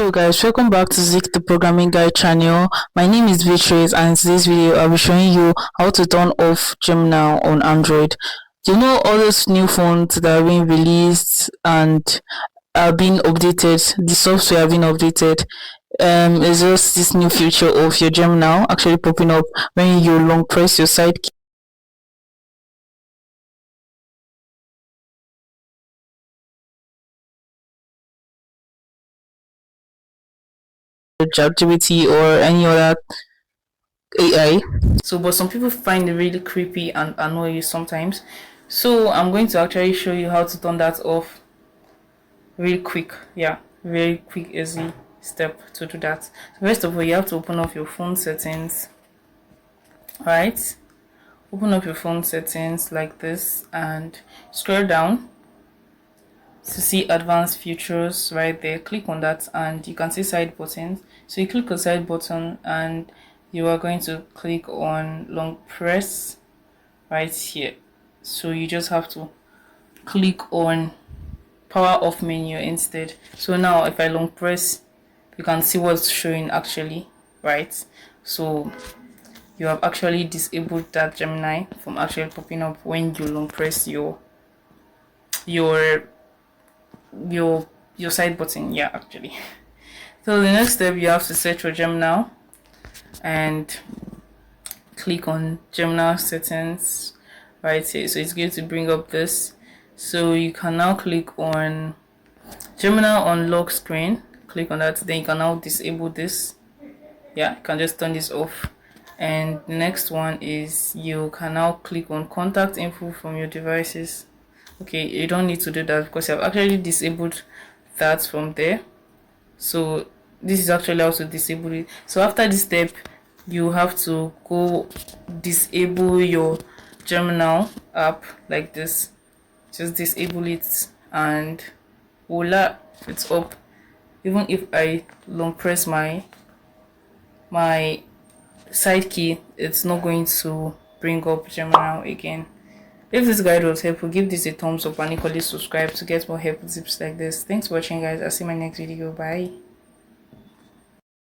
Hello guys, welcome back to Zik the Programming Guide channel. My name is Beatrice and in today's video I'll be showing you how to turn off Gemini on Android. You know all those new phones that are being released and are being updated, the software are being updated. Is just this new feature of your Gemini actually popping up when you long press your side key ChatGPT or any other AI. So, but some people find it really creepy and annoying sometimes. So, I'm going to actually show you how to turn that off real quick. Yeah, very quick, easy step to do that. First of all, you have to open up your phone settings. Right? Open up your phone settings like this and scroll down to see advanced features right there. Click on that and you can see side buttons. So you click on side button and you are going to click on long press right here. So you just have to click on power off menu instead. So now if I long press, you can see what's showing actually, right? So you have actually disabled that Gemini from actually popping up when you long press your side button. Yeah, actually. So the next step, you have to search for Gemini and click on Gemini settings right here. So it's going to bring up this. So you can now click on Gemini on lock screen. Click on that. Then you can now disable this. Yeah, you can just turn this off. And the next one is you can now click on contact info from your devices. Okay, you don't need to do that because I've actually disabled that from there. So this is actually how to disable it. So after this step, you have to go disable your Gemini app like this. Just disable it and voila, it's up. Even if I long press my side key, it's not going to bring up Gemini again. If this guide was helpful, give this a thumbs up and equally subscribe to get more helpful tips like this. Thanks for watching guys. I'll see you in my next video. Bye.